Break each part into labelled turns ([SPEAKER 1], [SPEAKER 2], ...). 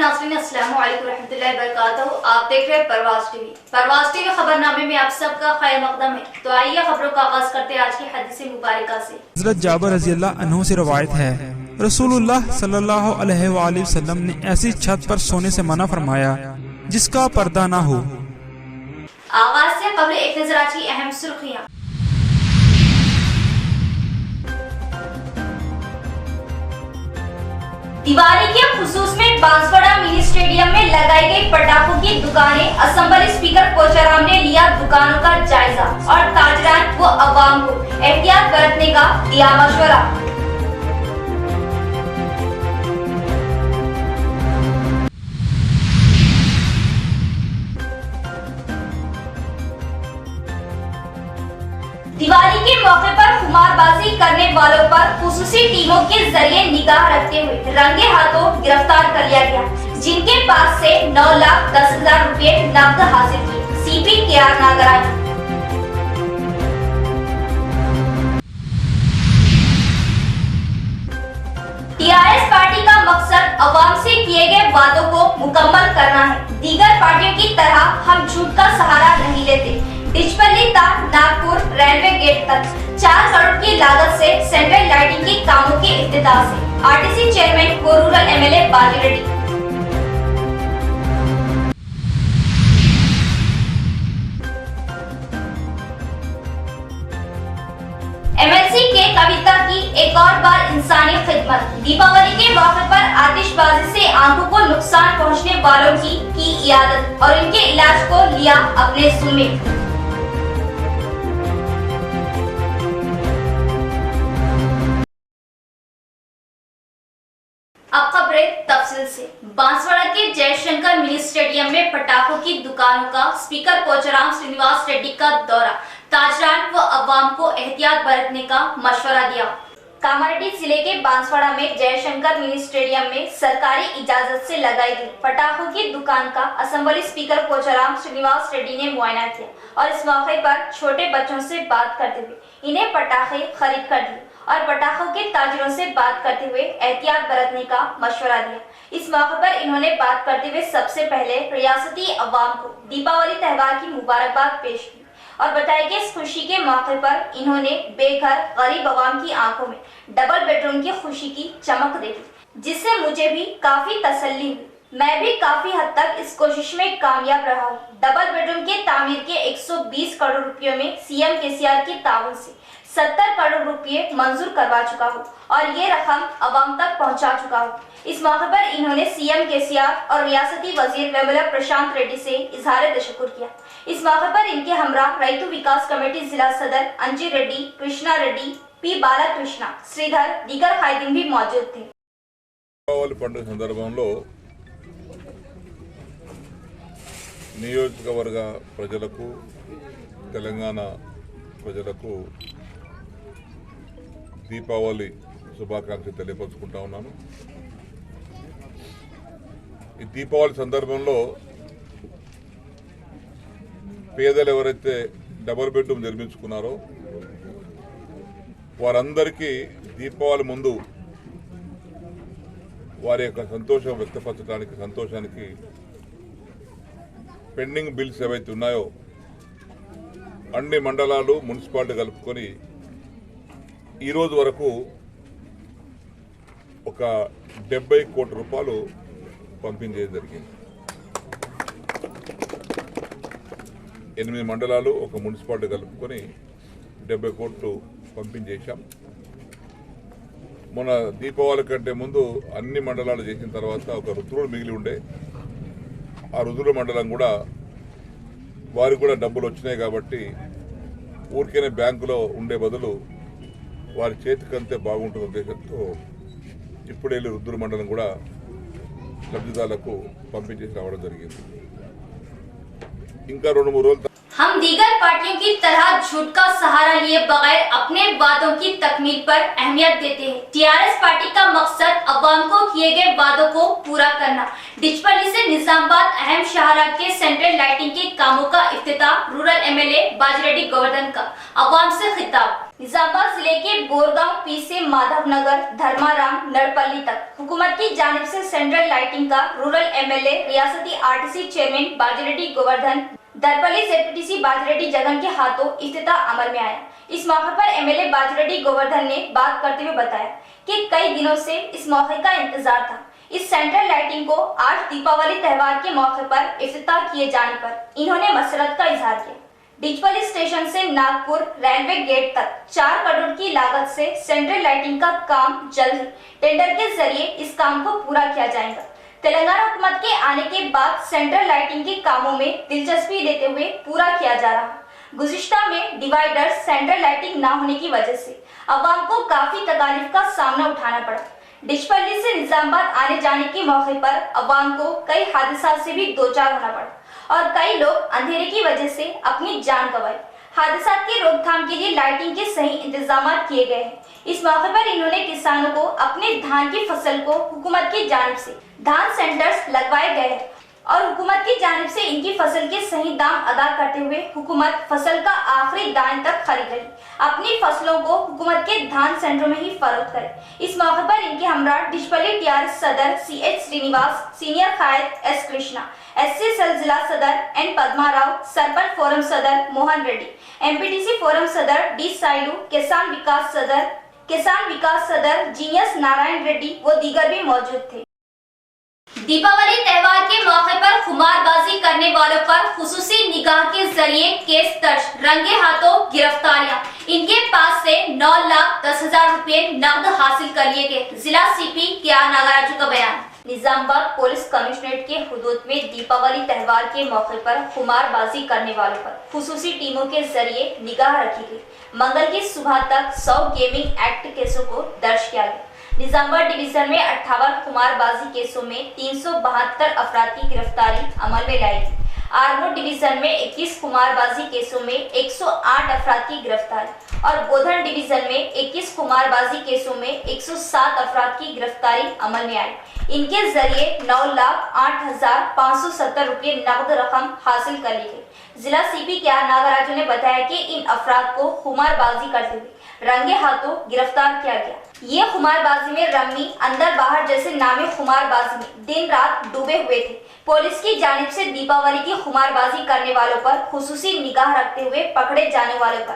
[SPEAKER 1] नाज़रीन अस्सलाम वालेकुम रहमतुल्लाहि व बरकातहू। आप देख रहे हैं परवाज़ टीवी। परवाज़ टीवी खबरनामे में आप सबका खैर मकदम है। तो आइए खबरों का आगाज करते हैं आज की हदीस मुबारका से।
[SPEAKER 2] हज़रत जाबिर रज़ी अल्लाह अन्हु से रवायत है, रसूलुल्लाह सल्लल्लाहु अलैहि वसल्लम ने ऐसी छत पर सोने से मना फरमाया जिसका पर्दा ना हो।
[SPEAKER 1] आगाज से कबल एक नजर आज की अहम सुर्खियां। दिवाली के खुसूस में बांसवाड़ा मिनी स्टेडियम में लगाई गई पटाखों की दुकानें। असेंबली स्पीकर पोचाराम ने लिया दुकानों का जायजा और ताजरान व अवाम को एहतियात बरतने का दिया मशवरा। दिवाली के मौके पर खुमारबाजी करने वालों पर खुसूसी टीमों के जरिए निगाह रखते हुए रंगे हाथों गिरफ्तार कर लिया गया, जिनके पास से 9,10,000 रुपए नकद हासिल किए। CP KR Nagaraj. TRS party का मकसद अवाम से किए गए वादों को मुकम्मल करना है। दीगर पार्टियों की तरह हम झूठ का सहारा नहीं लेते। डिचपल्ली तार नागपुर रेलवे गेट तक 4 करोड़ की लागत से सेंट्रल लाइटिंग के कामों के इफ्तिताह से आरटीसी चेयरमैन व रूरल एमएलए बाजी रेड्डी। एमएलसी के कविता की एक और बार इंसानी खिदमत। दीपावली के मौके पर आतिशबाजी से आंखों को नुकसान पहुंचने वालों की इयादत और उनके इलाज को लिया अपने जिम्मे। अब खबरें तफसील से। बांसवाड़ा के जयशंकर मिनी स्टेडियम में पटाखों की दुकानों का स्पीकर पोचाराम श्रीनिवास रेड्डी का दौरा। ताजरान व अवाम को एहतियात बरतने का मशवरा दिया। कामारेड्डी जिले के बांसवाड़ा में जयशंकर मिनी स्टेडियम में सरकारी इजाजत से लगाई गई पटाखों की दुकान का असेंबली स्पीकर पोचाराम श्रीनिवास रेड्डी ने मुआयना किया और इस मौके पर छोटे बच्चों से बात करते हुए इन्हें पटाखे खरीद कर दिए और पटाखों के ताजरों से बात करते हुए एहतियात बरतने का मशवरा दिया। इस मौके पर इन्होंने बात करते हुए सबसे पहले रियासती अवाम को दीपावली त्योहार की मुबारकबाद पेश की और बताया कि इस खुशी के मौके पर इन्होंने बेघर गरीब अवाम की आंखों में डबल बेडरूम की खुशी की चमक देखी, जिससे मुझे भी काफी तसल्ली हुई। मैं भी काफी हद तक इस कोशिश में कामयाब रहा हूँ। डबल बेडरूम के तामीर के 120 करोड़ रुपयों में सीएम केसीआर की ताउन से 70 करोड़ रुपए मंजूर करवा चुका हूँ और ये रकम अवाम तक पहुँचा चुका हूँ। इस मौके पर इन्होंने सीएम केसीआर और रियासती वजीर वेमुला प्रशांत रेड्डी से इजहार तशक्कुर किया। इस मौके पर इनके हमरा रैतु विकास कमेटी जिला सदर अंजी रेड्डी, कृष्णा रेड्डी, पी बालकृष्ण, श्रीधर, दीगर खैदीन भी मौजूद थे।
[SPEAKER 3] పండుగ సందర్భంలో నియోజకవర్గ ప్రజలకు తెలంగాణ ప్రజలకు దీపావళి శుభాకాంక్షలు తెలియపరుచుకుంటా ఉన్నాను। ఈ దీపావళి సందర్భంలో పేదలు ఎవరైతే డబుల్ బెడ్రూమ్ నిర్మించుకున్నారో వారందరికీ దీపావళి ముందు వారి యొక్క సంతోషం వ్యక్తపరచడానికి సంతోషానికి పెండింగ్ బిల్స్ ఏవైతే ఉన్నాయో అన్ని మండలాలు మున్సిపాలిటీ కలుపుకొని ఈ రోజు వరకు ఒక 70 కోట్ల రూపాయలు పంపించేది జరిగింది। 8 మండలాలు ఒక మున్సిపాలిటీ కలుపుకొని 70 కోట్లు పంపించేశాం। మొన్న దీపావళి కంటే ముందు అన్ని మండలాలు చేసిన తర్వాత ఒక రుద్రుడు మిగిలి ఉండే ఆ రుద్రుడు మండలం కూడా వారికి కూడా డబ్బులు వచ్చినాయి కాబట్టి ఊరికేనే బ్యాంకులో ఉండే బదులు వారి చేతికంతే బాగుంటుంది ఉద్దేశంతో ఇప్పుడే రుద్రుడు మండలం కూడా లబ్ధిదారులకు పంపించేసి రావడం జరిగింది। ఇంకా 2-3 రోజులు
[SPEAKER 1] हम दीगर पार्टियों की तरह झूठ का सहारा लिए बगैर अपने वादों की तकमील पर अहमियत देते हैं। टीआरएस पार्टी का मकसद अवाम को किए गए वादों को पूरा करना। डिचपल्ली से निजामाबाद अहम शाहरा के सेंट्रल लाइटिंग के कामों का इफ्तिताह। रूरल एमएलए बाजी रेड्डी गोवर्धन का अवाम से खिताब। निजामाबाद जिले के बोरगांव पी से माधवनगर धर्माराम नड़पल्ली तक हुकूमत की जानिब से सेंट्रल लाइटिंग का रूरल एमएलए रियासती आरटीसी चेयरमैन बाजिरेड्डी गोवर्धन दरपल्ली जेपीटीसी बाजिरेड्डी जगन के हाथों इफ्तिताह अमल में आया। इस मौके पर एमएलए बाजिरेड्डी गोवर्धन ने बात करते हुए बताया कि कई दिनों से इस मौके का इंतजार था। इस सेंट्रल लाइटिंग को आज दीपावली त्योहार के मौके पर इफ्तिताह किए जाने पर इन्होंने मसरत का इजहार किया। डिचपल्ली स्टेशन से नागपुर रेलवे गेट तक 4 करोड़ की लागत से सेंट्रल लाइटिंग का काम जल्द टेंडर के जरिए इस काम को पूरा किया जाएगा। तेलंगाना हुकूमत के आने के बाद सेंट्रल लाइटिंग के कामों में दिलचस्पी लेते हुए पूरा किया जा रहा है। गुज़िश्ता में डिवाइडर सेंट्रल लाइटिंग न होने की वजह से अवाम को काफी तकालीफ का सामना उठाना पड़ा। डिचपल्ली से निजामाबाद आने जाने के मौके पर अवाम को कई हादसा से भी दो चार होना पड़ा और कई लोग अंधेरे की वजह से अपनी जान गंवाई। हादसा की रोकथाम के लिए लाइटिंग के सही इंतजाम किए गए हैं। इस मौके पर इन्होंने किसानों को अपने धान की फसल को हुकूमत की जानिब से धान सेंटर्स लगवाए गए हैं और हुकूमत की जानिब से इनकी फसल के सही दाम अदा करते हुए हुकूमत फसल का आखिरी दाने तक खरीद रही, अपनी फसलों को हुकूमत के धान सेंटरों में ही फरोख्त करे। इस मौके पर इनके हमरा डिचपल्ली टीआरएस सदर CH श्रीनिवास, सीनियर कायद S कृष्णा, SC सेल जिला सदर N पद्मा राव, सरपंच फोरम सदर मोहन रेड्डी, MPTC फोरम सदर D साइलू, किसान विकास सदर जीएस नारायण रेड्डी व दीगर भी मौजूद थे। दीपावली त्योहार के मौके पर खुमारबाजी करने वालों पर खुसूसी निगाह के जरिए केस दर्ज, रंगे हाथों गिरफ्तारियां। इनके पास से 9,10,000 रुपए नकद हासिल कर लिए गए। जिला CP KR नागराजू का बयान। निजामाबाद पुलिस कमिश्नरेट के हुदूद में दीपावली त्योहार के मौके पर खुमारबाजी करने वालों पर खुसूसी टीमों के जरिए निगाह रखी गई। मंगल की सुबह तक 100 गेमिंग एक्ट केसों को दर्ज किया गया। निजामाबाद डिवीजन में 58 खुमारबाजी केसों में 372 अफराद की गिरफ्तारी अमल में लाई गई। आरमूर डिवीजन में 21 खुमारबाजी केसों में 108 अफराद की गिरफ्तारी और गोधन डिवीजन में 21 खुमारबाजी केसों में 107 अफराद की गिरफ्तारी अमल में आई। इनके जरिए 9,08,570 रुपए नकद रकम हासिल कर ली गई। जिला CP KR नागराजू ने बताया कि इन अफराद को खुमारबाजी करते हुए रंगे हाथों गिरफ्तार किया गया। ये खुमारबाजी में रम्मी, अंदर बाहर जैसे नामे खुमारबाजी में दिन रात डूबे हुए थे। पुलिस की जानिब से दीपावली की खुमारबाजी करने वालों पर खुसूसी निगाह रखते हुए पकड़े जाने वालों पर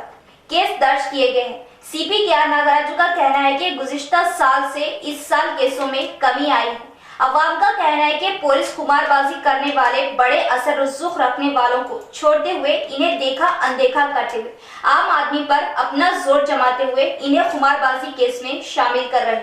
[SPEAKER 1] केस दर्ज किए गए हैं। CP KR नागराजू का कहना है कि गुज़िश्ता साल से इस साल केसों में कमी आई है। अवाम का कहना है कि पुलिस खुमारबाजी करने वाले बड़े असर रसूख रखने वालों को छोड़ते हुए इन्हें देखा अनदेखा करते हुए आम आदमी पर अपना जोर जमाते हुए इन्हें खुमारबाजी केस में शामिल कर रही।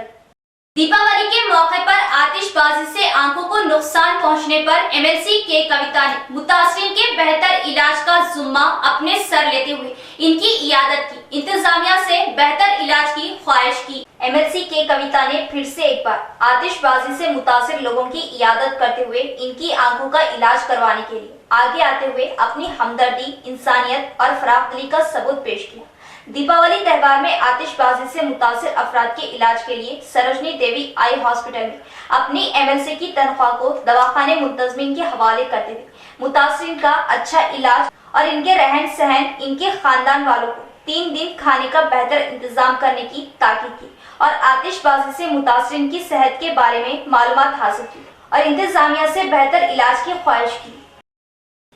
[SPEAKER 1] दीपावली के मौके पर आतिशबाजी से आंखों को नुकसान पहुंचने पर MLC के कविता ने मुतासरीन के बेहतर इलाज का जुम्मा अपने सर लेते हुए इनकी इयादत की, इंतजामिया से बेहतर इलाज की ख्वाहिश की। MLC के कविता ने फिर से एक बार आतिशबाजी से मुतासिर लोगों की इयादत करते हुए इनकी आंखों का इलाज करवाने के लिए आगे आते हुए अपनी हमदर्दी, इंसानियत और फराखदिली का सबूत पेश किया। दीपावली त्योहार में आतिशबाजी से मुतासिर अफराद के इलाज के लिए सरोजनी देवी आई हॉस्पिटल में अपनी MLC की तनख्वाह को दवाखाने मुंतजमीन के हवाले करते हुए मुतासिरीन का अच्छा इलाज और इनके रहन सहन, इनके खानदान वालों को 3 दिन खाने का बेहतर इंतजाम करने की ताकीद की और आतिशबाजी से मुतासिरीन की सेहत के बारे में मालूमात हासिल की और इंतजामिया से बेहतर इलाज की ख्वाहिश की।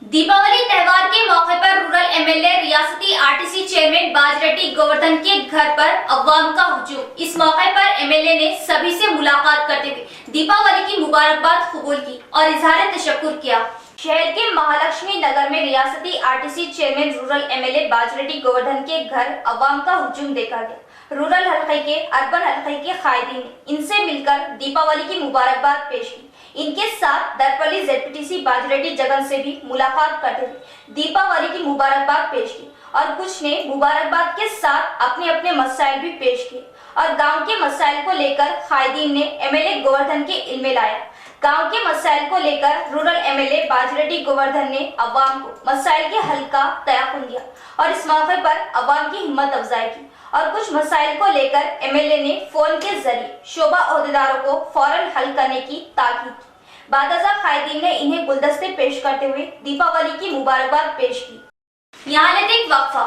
[SPEAKER 1] दीपावली त्योहार के मौके पर रूरल MLA रियासती आरटीसी चेयरमैन बाजिरेड्डी गोवर्धन के घर पर अवाम का हुजूम। इस मौके पर MLA ने सभी से मुलाकात करते हुए दीपावली की मुबारकबाद कबूल की और इजहार तशक्कुर किया। शहर के महालक्ष्मी नगर में रियासती RTC chairman rural MLA Bajireddy Govardhan के घर अवाम का हुजूम देखा गया। रूरल हल्के के, अर्बन हल्के के कायदीन ने इनसे मिलकर दीपावली की मुबारकबाद पेश की। इनके साथ दरपल्ली ZPTC बाजिरेड्डी जगन से भी मुलाकात करते हुए दीपावली की मुबारकबाद पेश की और कुछ ने मुबारकबाद के साथ अपने अपने मसाइल भी पेश किए और गांव के मसाइल को लेकर कायदीन ने MLA गोवर्धन के इल्म में लाया। गांव के मसाइल को लेकर रूरल MLA बाजिरेड्डी गोवर्धन ने अवाम को मसाइल के हल का तयक़ुन दिया और इस मौके पर अवाम की हिम्मत अफजाई की और कुछ मसाइल को लेकर MLA ने फोन के जरिए शोबा ओहदेदारों को फौरन हल करने की ताकीद की। बादशाह कायदीन ने इन्हें गुलदस्ते पेश करते हुए दीपावली की मुबारकबाद पेश की। यहाँ लेते एक वक्फा।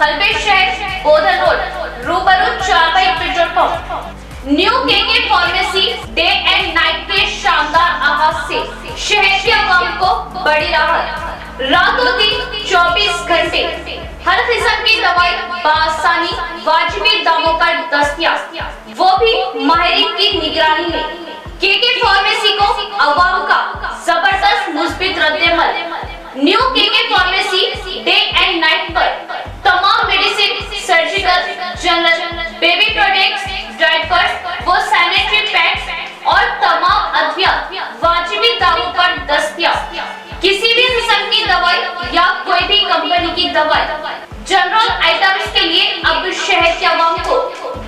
[SPEAKER 1] हलबे शहर, बोधन रोड, रूबरू चारपाई petrol pump. New KK pharmacy day and night के शानदार आगाज से शहर के आवाम को बड़ी राहत। रातों दिन 24 घंटे हर किस्म की दवाई बआसानी वाजिबी दामों पर दस्तयाब, वो भी माहिरीन की निगरानी में। केके फार्मेसी को आवाम का जबरदस्त मुस्बित रद्देमल। New KK pharmacy day and night पर तमाम medicine, surgical, general, baby products, diapers, वो सैनिटरी पैड्स और तमाम अद्वियात वाजिबी दामों पर दस्तयाब। किसी भी किस्म की दवाई या कोई भी कंपनी की दवाई, जनरल आइटम्स के लिए अब शहर के आवाम को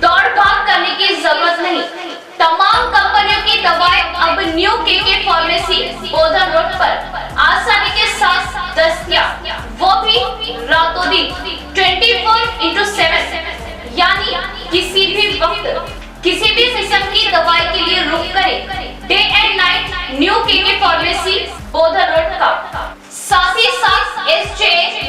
[SPEAKER 1] दौड़ भाग करने की जरूरत नहीं। तमाम कंपनियों की दवाएं अब new KK pharmacy Bodhan road पर आसानी के साथ दस्तयाब, वो भी रातों दिन 24/7, यानी किसी भी वक्त किसी भी किस्म की दवाई के लिए रुक करें day and night new KK pharmacy Bodhan road का। साथ ही साथ SJ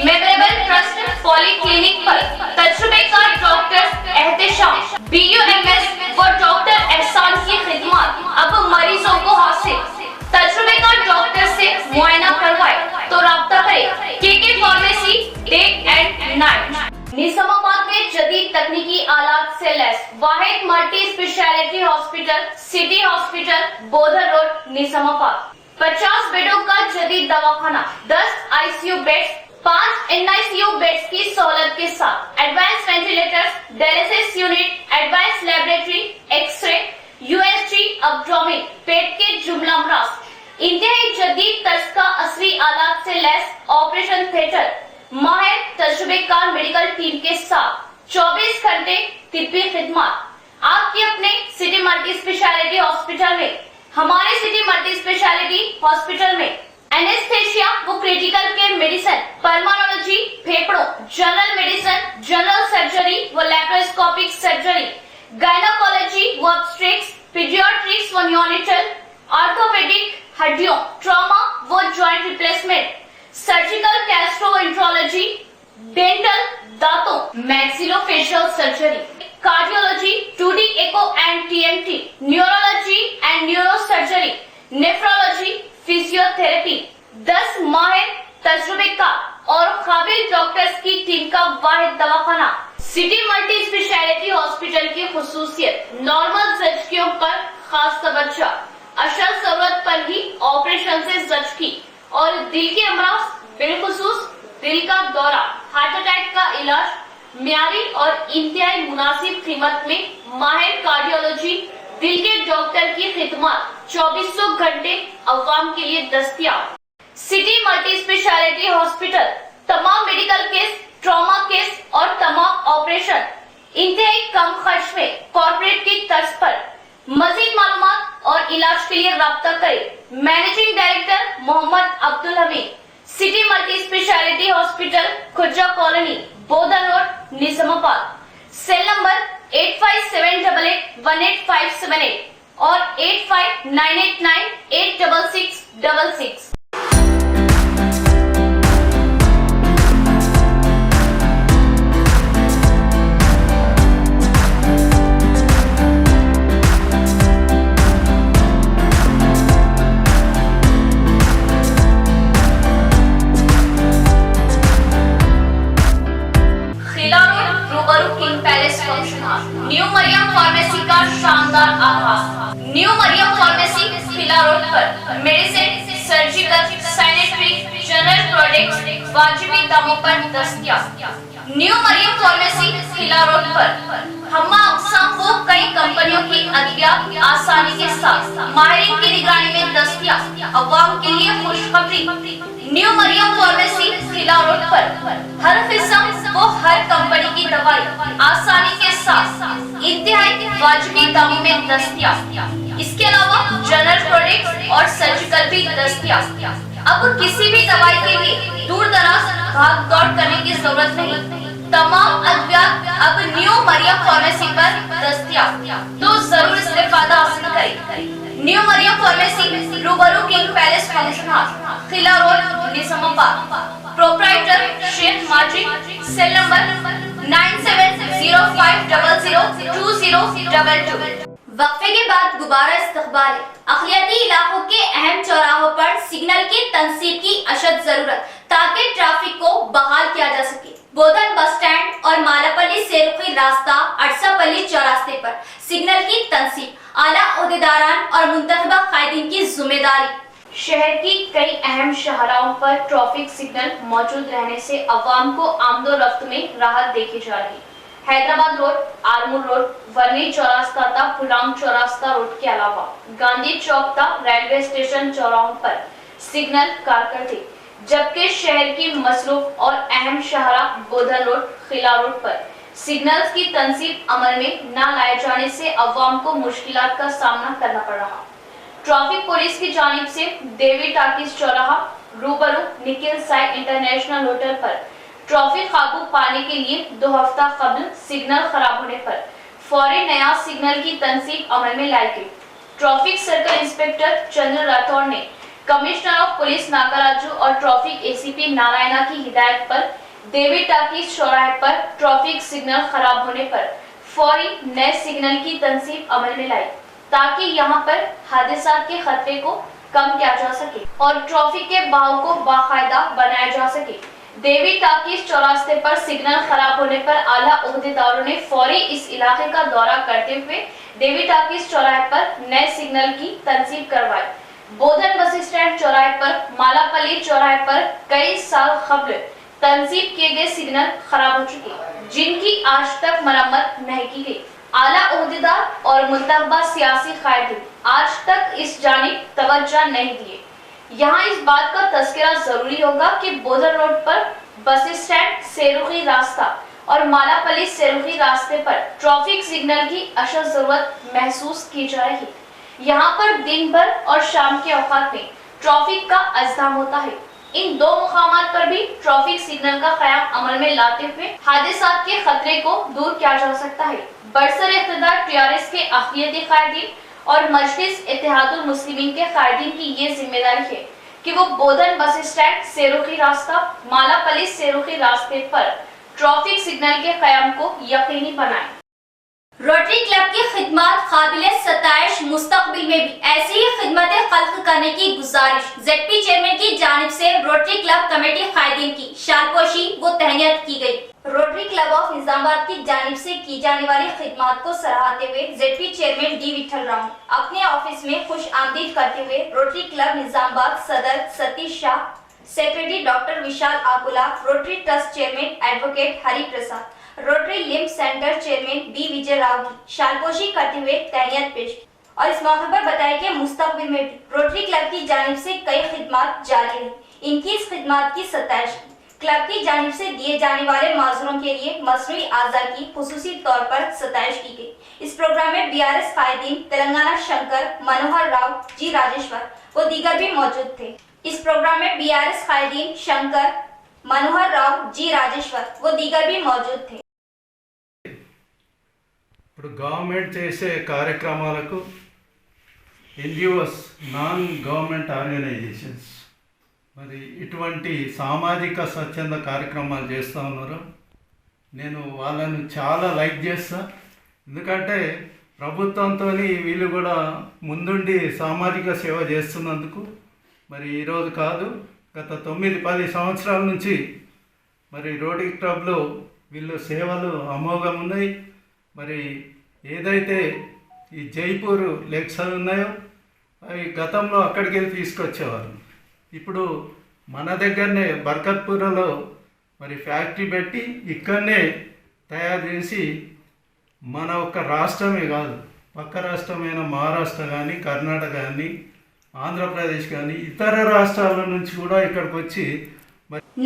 [SPEAKER 1] मेमोरेबल ट्रस्ट पॉलीक्लिनिक पर तजुर्बेकार डॉक्टर एहतेशाम, BUMS व डॉक्टर एहसान की खिदमत अब मरीजों को हासिल। तजुर्बेकार डॉक्टर से मुआयना करवाए तो राब्ता करें KK pharmacy day and night. Nizamabad में जदीद तकनीकी आलात से लैस वाहिद multi specialty hospital, city hospital, Bodhan road, Nizamabad. 50 बेडों का जदीद दवाखाना, 10 ICU बेड्स, 5 NICU बेड्स की सहूलत के साथ advance ventilators, dialysis unit, advance laboratory, x ray, USG, abdomen, पेट के जुमला अमराज, इंतहाई जदीद तर्ज का असली आलात से लैस ऑपरेशन थिएटर, माहिर तजुर्बेकार मेडिकल टीम के साथ 24 घंटे तिब्बी खिदमत। आपके अपने सिटी मल्टी स्पेशलिटी हॉस्पिटल में, हमारे सिटी मल्टी स्पेशलिटी हॉस्पिटल में एनेस्थेशिया व क्रिटिकल केयर मेडिसिन, पल्मोनोलॉजी, फेफड़ों, जनरल मेडिसिन, जनरल सर्जरी व लैप्रोस्कोपिक सर्जरी, गायनोकोलॉजी व ऑब्स्टेट्रिक्स, पीडियाट्रिक्स व न्यूनेटल, ऑर्थोपेडिक, हड्डियों, ट्रॉमा व joint replacement, surgical gastroenterology, dental, दांतों, maxillofacial surgery, cardiology, 2D echo and TMT, neurology and neurosurgery, nephrology, physiotherapy. 10 माहिर तजुर्बेकार और काबिल डॉक्टर्स की टीम का वाहिद दवाखाना। सिटी मल्टी स्पेशलिटी हॉस्पिटल की खुसूसियत नॉर्मल जख्मियों पर खास तवज्जो, अशल जरूरत पर ही ऑपरेशन से जख्मी और दिल के अमराज, बिलखुसूस दिल का दौरा, हार्ट अटैक का इलाज म्यारी और इंतहाई मुनासिब कीमत में माहिर कार्डियोलॉजी, दिल के डॉक्टर की खिदमत 24 घंटे अवाम के लिए दस्तयाब। सिटी मल्टी स्पेशलिटी हॉस्पिटल तमाम मेडिकल केस, ट्रॉमा केस और तमाम ऑपरेशन इंतहाई कम खर्च में कॉर्पोरेट की तर्ज पर। मजीद मालूमात और इलाज के लिए राब्ता करें managing director Mohammed Abdul Hameed, city multi specialty hospital, Khurja colony, Bodhan road, Nizamabad. Cell number 8578818578 और 8598986666। न्यू मरियम फार्मेसी का शानदार आगाज। New Maryam pharmacy Khila road पर medicine, surgical, sanitary, general products वाजिबी दामों पर दस्तयाब। New Maryam pharmacy Khila road पर हम्मा अक़साम को कई कंपनियों की अद्वियात आसानी के साथ माहिरीन की निगरानी में दस्तयाब। अवाम के लिए खुशखबरी, new Maryam pharmacy Khila road पर हर किस्म वो हर कंपनी की दवाई आसानी के साथ इंतहाई वाजिबी दामों में दस्तयाब। इसके अलावा जनरल प्रोडक्ट्स और सर्जिकल भी दस्तयाब। अब किसी भी दवाई के लिए दूर दराज भाग दौड़ करने की जरूरत नहीं। तमाम अद्वियात अब न्यू मरियम फार्मेसी पर दस्तयाब, तो जरूर इस्तेफादा हासिल करें। न्यू मरियम फार्मेसी रूबरू king palace function hall, Khila road, Nizamabad. Proprietor Sheikh Majid, cell number 9705002022। वक्फे के बाद दोबारा इस्तकबाल है। अखिलियाती इलाकों के अहम चौराहों पर सिग्नल की तनसीब की अशद जरूरत ताकि ट्रैफिक को बहाल किया जा सके। बोधन बस स्टैंड और मालापल्ली सेरुखी रास्ता अड़सापल्ली चौरास्ते पर सिग्नल की तनसीब आला ओहदेदारान और मुंतखबा कायदीन की जिम्मेदारी। शहर की कई अहम शाहराहों पर ट्रैफिक सिग्नल मौजूद रहने से अवाम को आमदोरफ्त में राहत देखी जा रही है। हैदराबाद रोड, आरमूर रोड, वर्ली चौरास्ता तक फुलांग चौरास्ता रोड के अलावा गांधी चौक तक रेलवे स्टेशन चौराहों पर सिग्नल कारगर थे, जबकि शहर की मसरूफ और अहम शाहरा बोधन रोड, खिला रोड पर सिग्नल्स की तनसीब अमल में न लाए जाने से अवाम को मुश्किलात का सामना करना पड़ रहा। ट्रैफिक पुलिस की जानिब से देवी टाकिस चौराहा रूबरू निखिल साई इंटरनेशनल होटल पर ट्रैफिक काबू पाने के लिए 2 हफ्ता कबल सिग्नल खराब होने पर फौरी नया सिग्नल की तनसीब अमल में लाई गई। ट्रैफिक सर्कल इंस्पेक्टर चंद्र राठौर ने कमिश्नर ऑफ पुलिस नागराजू और ट्रैफिक एसीपी नारायणा की हिदायत पर देवी टाकिस चौराहे पर ट्रैफिक सिग्नल खराब होने पर फौरी नए सिग्नल की तनसीब अमल में लाई ताकि यहाँ पर हादसा के खतरे को कम किया जा सके और ट्रैफिक के बहाव को बाकायदा बनाया जा सके। देवी टाकिस चौरास्ते पर सिग्नल खराब होने पर आला ओहदेदारों ने फौरी इस इलाके का दौरा करते हुए देवी टाकिस चौराहे पर नए सिग्नल की तनसीब करवाई। बोधन बस स्टैंड चौराहे पर, मालापल्ली चौराहे पर कई साल कबल तनसीब किए गए सिग्नल खराब हो चुके, जिनकी आज तक मरम्मत नहीं की गई। आला ओहदेदार और मुतलबा सियासी कायदीन आज तक इस जानिब तवज्जो नहीं दिए। यहाँ इस बात का तज़किरा जरूरी होगा कि बोधन रोड पर बस स्टैंड, सेरुखी रास्ता और मालापल्ली सेरुखी रास्ते पर ट्रैफिक सिग्नल की अशद जरूरत महसूस की जा रही है। यहाँ पर दिन भर और शाम के औकात में ट्रैफिक का अज़्ज़ाम होता है। इन 2 मुकामात पर भी ट्रैफिक सिग्नल का क़याम अमल में लाते हुए हादसात के खतरे को दूर किया जा सकता है। बरसर इख्तिदार टीआरएस के अखिलियती कायदीन और मजलिस इत्तेहादुल मुस्लिमीन के कायदीन की ये जिम्मेदारी है कि वो बोधन बस स्टैंड, सेरुखी रास्ता, मालापल्ली सेरुखी रास्ते पर ट्रैफिक सिग्नल के क़याम को यकीनी बनाएं। रोटरी क्लब की खिदमत काबिल सताइश, मुस्तकबिल में भी ऐसी ही खिदमतें खल्क करने की गुजारिश जेडपी चेयरमैन की जानिब से रोटरी क्लब कमेटी कायदीन की शालपोशी व तहनीत की गई। रोटरी क्लब ऑफ निजामाबाद की जानिब से की जाने वाली खिदमत को सराहते हुए ZP chairman D Vithal Rao अपने ऑफिस में खुश आमदीद करते हुए रोटरी क्लब निजामाबाद सदर Satish Shah, secretary doctor Vishal Akula, rotary trust chairman advocate Hari Prasad, rotary limb centre chairman B Vijay Rao की शालपोशी करते हुए तहनीत पेश की और इस मौके पर बताया कि मुस्तकबिल में भी रोटरी क्लब की जानिब से कई खिदमत जारी रही। इनकी इस खिदमत की सताइश की। क्लब की जानिब से दिए जाने वाले माजूरों के लिए मसनूई आज़ा की खुसूसी तौर पर सताइश की गई। इस प्रोग्राम में बीआरएस कायदीन तेलंगाना शंकर, मनोहर राव, जी राजेश्वर व दीगर भी मौजूद थे। इस प्रोग्राम में बीआरएस कायदीन शंकर, मनोहर राव, जी राजेश्वर व दीगर भी मौजूद थे।
[SPEAKER 4] ఇప్పుడు గవర్నమెంట్ చేసే కార్యక్రమాలకు ఎన్జిఓస్, నాన్ గవర్నమెంట్ ఆర్గనైజేషన్స్ మరి ఇటువంటి సామాజిక స్వచ్ఛంద కార్యక్రమాలు చేస్తూ ఉన్నారు. నేను వాళ్ళని చాలా లైక్ చేస్తా. ఎందుకంటే ప్రభుత్వంతో వీళ్ళు కూడా ముందుండి సామాజిక సేవ చేస్తున్నందుకు మరి ఈరోజు కాదు, గత 9-10 సంవత్సరాల నుంచి మరి రోటరీ క్లబ్లో వీళ్ళు సేవలు అమోఘం ఉన్నాయి. మరి ఏదైతే ఈ జైపూర్ లెక్చర్ ఉన్నాయో అవి గతంలో అక్కడికి వెళ్ళి తీసుకొచ్చేవారు. ఇప్పుడు మన దగ్గరనే బర్కత్పూర్లో మరి ఫ్యాక్టరీ పెట్టి ఇక్కడనే తయారు చేసి మన ఒక్క రాష్ట్రమే కాదు, పక్క రాష్ట్రమైన మహారాష్ట్ర కానీ, కర్ణాటక కానీ, ఆంధ్రప్రదేశ్ కానీ ఇతర రాష్ట్రాల నుంచి కూడా ఇక్కడికి వచ్చి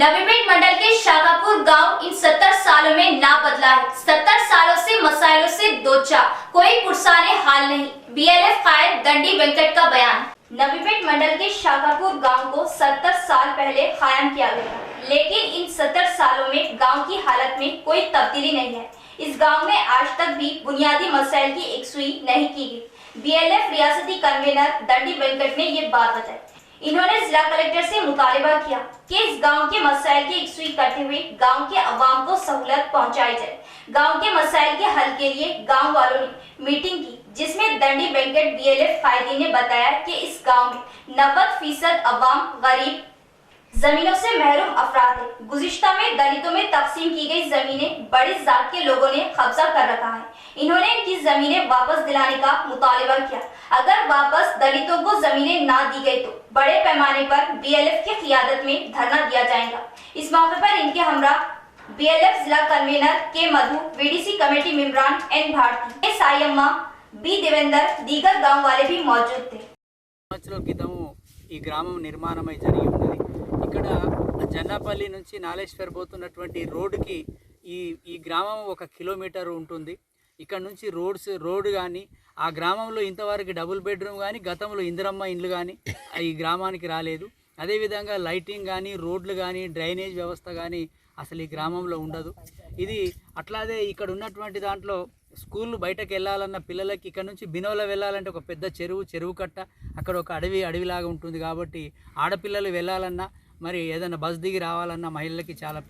[SPEAKER 1] नवीपेट मंडल के शाकापुर गांव इन 70 सालों में ना बदला है। 70 सालों से मसाइलों से दो चार, कोई पुरसाने हाल नहीं। बीएलएफ कायद दंडी वेंकट का बयान। नवीपेट मंडल के शाकापुर गांव को 70 साल पहले कायम किया गया, लेकिन इन 70 सालों में गांव की हालत में कोई तब्दीली नहीं है। इस गांव में आज तक भी बुनियादी मसाइल की एकसुई नहीं की गई। बीएलएफ रियासती कन्वीनर दंडी वेंकट ने ये बात बताई। इन्होंने जिला कलेक्टर से मुतालिबा किया कि इस गांव के मसाइल की यकसुई करते हुए गांव के अवाम को सहूलत पहुंचाई जाए। गांव के मसाइल के हल के लिए गांव वालों ने मीटिंग की, जिसमें दंडी वेंकट बीएलएफ कायदीन ने बताया कि इस गांव में 90% अवाम गरीब जमीनों से महरूम अफराद है। गुज़िश्ता में दलितों में तकसीम की गई जमीनें बड़ी जात के लोगों ने कब्जा कर रखा है। इन्होंने इनकी जमीनें वापस दिलाने का मुतालिबा किया। अगर वापस दलितों को जमीनें ना दी गई तो बड़े पैमाने पर बीएलएफ की क़ियादत में धरना दिया जाएगा। इस मौके पर इनके हमरा बीएलएफ जिला convener K Madhu, VDC committee मेंबरान एन भारती, सायम्मा, बी देवेंद्र, दीगर गांव वाले भी मौजूद थे।
[SPEAKER 5] సంవత్సరాల క్రితము ఈ గ్రామం నిర్మాణమై జరిగి ఉన్నది. ఇక్కడ జన్నాపల్లి నుంచి నాలేశ్వర్ పోతున్నటువంటి రోడ్డుకి ఈ గ్రామం 1 కిలోమీటర్ ఉంటుంది. ఇక్కడ నుంచి రోడ్ కానీ ఆ గ్రామంలో ఇంతవరకు డబుల్ బెడ్రూమ్ కానీ గతంలో ఇందిరమ్మ ఇండ్లు కానీ ఈ గ్రామానికి రాలేదు. అదేవిధంగా లైటింగ్ కానీ రోడ్లు కానీ డ్రైనేజ్ వ్యవస్థ కానీ అసలు ఈ గ్రామంలో ఉండదు. ఇది అట్లాగే ఇక్కడ ఉన్నటువంటి దాంట్లో స్కూల్ బయటకు వెళ్ళాలన్న పిల్లలకి ఇక్కడ నుంచి బినోల వెళ్ళాలంటే ఒక పెద్ద చెరువు కట్ట, అక్కడ ఒక అడవిలాగా ఉంటుంది. కాబట్టి ఆడపిల్లలు వెళ్ళాలన్నా మరి ఏదైనా బస్ దిగి రావాలన్నా మహిళలకి చాలా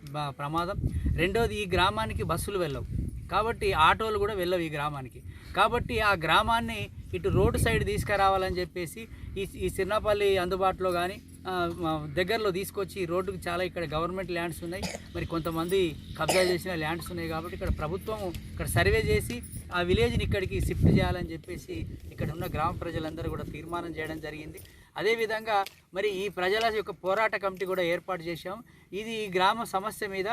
[SPEAKER 5] ప్రమాదం. రెండోది ఈ గ్రామానికి బస్సులు వెళ్ళవు, కాబట్టి ఆటోలు కూడా వెళ్ళవు ఈ గ్రామానికి. కాబట్టి ఆ గ్రామాన్ని ఇటు రోడ్డు సైడ్ తీసుకురావాలని చెప్పేసి ఈ సిర్నాపల్లి అందుబాటులో కానీ దగ్గరలో తీసుకొచ్చి రోడ్డుకు చాలా ఇక్కడ గవర్నమెంట్ ల్యాండ్స్ ఉన్నాయి, మరి కొంతమంది కబ్జా చేసిన ల్యాండ్స్ ఉన్నాయి. కాబట్టి ఇక్కడ ప్రభుత్వం ఇక్కడ సర్వే చేసి ఆ విలేజ్ని ఇక్కడికి షిఫ్ట్ చేయాలని చెప్పేసి ఇక్కడ ఉన్న గ్రామ ప్రజలందరూ కూడా తీర్మానం చేయడం జరిగింది. అదేవిధంగా మరి ఈ ప్రజల యొక్క పోరాట కమిటీ కూడా ఏర్పాటు చేశాం. ఇది ఈ గ్రామ సమస్య మీద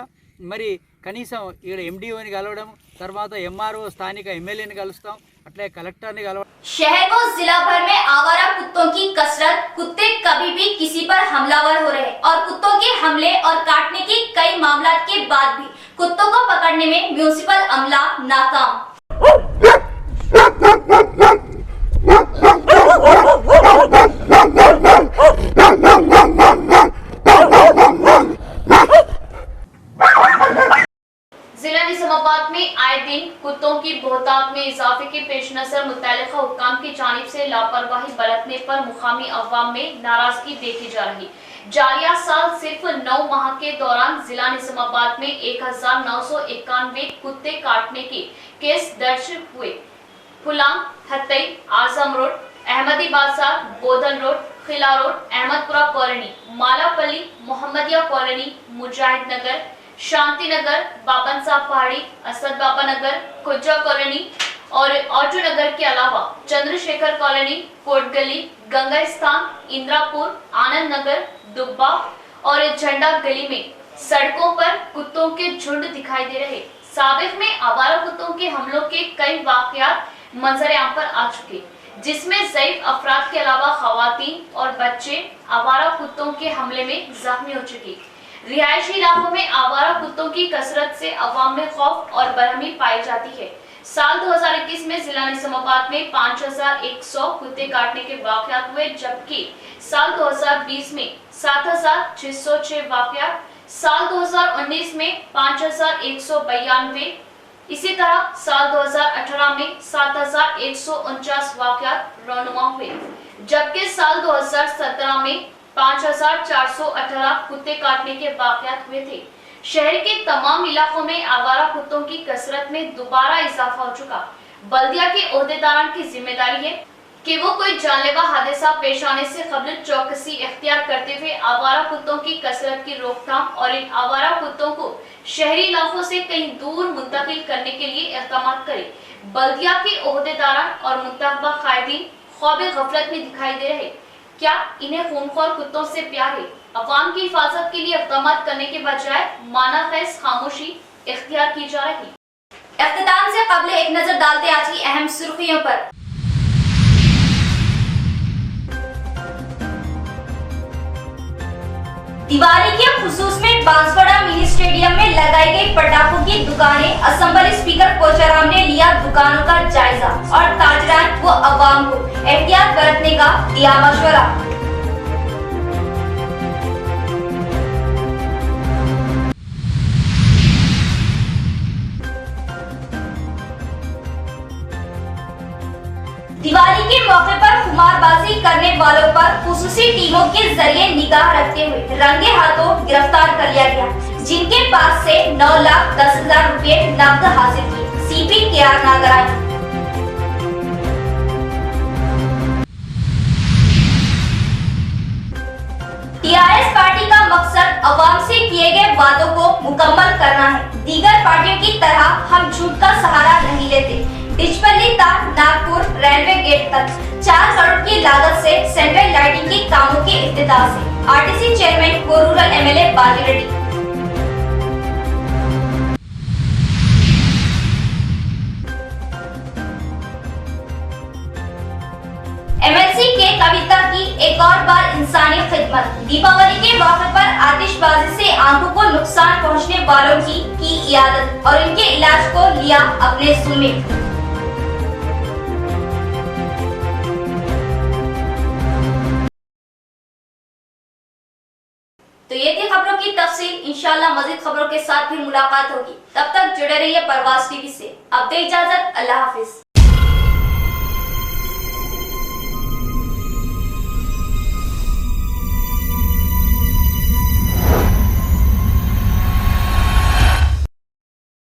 [SPEAKER 5] మరి కనీసం ఇక్కడ ఎండిఓని కలవడం, తర్వాత ఎంఆర్ఓ స్థానిక ఎమ్మెల్యేని కలుస్తాం, अटले कलेक्टर ने
[SPEAKER 1] शहर व जिला भर में आवारा कुत्तों की कसरत। कुत्ते कभी भी किसी पर हमलावर हो रहे हैं और कुत्तों के हमले और काटने के कई मामलों के बाद भी कुत्तों को पकड़ने में म्युनिसिपल अमला नाकाम। जिला निजामाबाद में आए दिन कुत्तों की बहुतायत में इजाफे के पेश नजर मुतल्लिका हुक्काम की जानिब से लापरवाही बरतने पर मुकामी अवाम में नाराजगी देखी जा रही। जारिया साल सिर्फ 9 माह के दौरान जिला निजामाबाद में 1991 कुत्ते काटने के केस दर्ज हुए। फुलांग, हतई, आजम road, Ahmadi Bazar, Bodhan road, Khila road, Ahmadpura colony, Malapalli, Mohammadiya colony, Mujahid Nagar, Shanti Nagar, Baban Sahab Pahadi, Asad Baba Nagar, Khujja colony और ऑटो नगर के अलावा चंद्रशेखर कॉलोनी, कोट गली, गंगा स्थान, इंदिरापुर, आनंद नगर, दुब्बा और झंडा गली में सड़कों पर कुत्तों के झुंड दिखाई दे रहे। साबिक में आवारा कुत्तों के हमलों के कई वाकयात मंजर आम पर आ चुके, जिसमें ज़ईफ अफराद के अलावा खवातीन और बच्चे आवारा कुत्तों के हमले में जख्मी हो चुके। रिहायशी इलाकों में आवारा कुत्तों की कसरत से अवाम में खौफ और बरहमी पाई जाती है। साल 2021 में जिला निजामाबाद में 5100 कुत्ते काटने के वाकयात हुए, जबकि साल 2020 में 7606 वाकयात, साल 2019 में 5192, इसी तरह साल 2018 में 7149 वाकयात रौनुमा हुए, जबकि साल 2017 में 5418 कुत्ते काटने के वाकयात हुए थे। शहर के तमाम इलाकों में आवारा कुत्तों की कसरत में दोबारा इजाफा हो चुका। बल्दिया के ओहदेदारान की जिम्मेदारी है कि वो कोई जानलेवा हादसा पेश आने से कबल चौकसी इख्तियार करते हुए आवारा कुत्तों की कसरत की रोकथाम और इन आवारा कुत्तों को शहरी इलाकों से कहीं दूर मुंतकिल करने के लिए इक़दाम करे। बल्दिया के ओहदेदारान और मुतलबा कायदीन ख्वाब गफलत में दिखाई दे रहे। क्या इन्हें खूनख्वार कुत्तों से प्यार है? अवाम की हिफाजत के लिए इक़दाम करने के बजाय माना खैज खामोशी इख्तियार की जा रही। इख्तिताम से कबल एक नजर डालते आज की अहम सुर्खियों पर। दिवाली के खुसूस में बांसवाड़ा मिनी स्टेडियम में लगाई गई पटाखों की दुकानें। असेंबली स्पीकर पोचाराम ने लिया दुकानों का जायजा और ताजरान व अवाम को एहतियात बरतने का दिया मशवरा। दिवाली के मौके पर खुमारबाजी करने वालों पर खुसूसी टीमों के जरिए निगाह रखते हुए रंगे हाथों गिरफ्तार कर लिया गया, जिनके पास से 9,10,000 रुपए नकद हासिल किए। CP KR Nagaraj. TRS party का मकसद अवाम से किए गए वादों को मुकम्मल करना है। दीगर पार्टियों की तरह हम झूठ का सहारा नहीं लेते। डिचपल्ली तार नागपुर रेलवे गेट तक 4 करोड़ की लागत से सेंट्रल लाइटिंग के कामों के इफ्तिताह से आरटीसी चेयरमैन व रूरल एमएलए बाजी रेड्डी। एमएलसी के कविता की एक और बार इंसानी खिदमत। दीपावली के मौके पर आतिशबाजी से आंखों को नुकसान पहुंचने वालों की इयादत और इनके इलाज को लिया अपने जिम्मे। तो ये थी खबरों की तफसील। इंशाल्लाह मजीद खबरों के साथ भी मुलाकात होगी। तब तक जुड़े रहिए प्रवास टीवी से। अब दे इजाजत। अल्लाह हाफिज।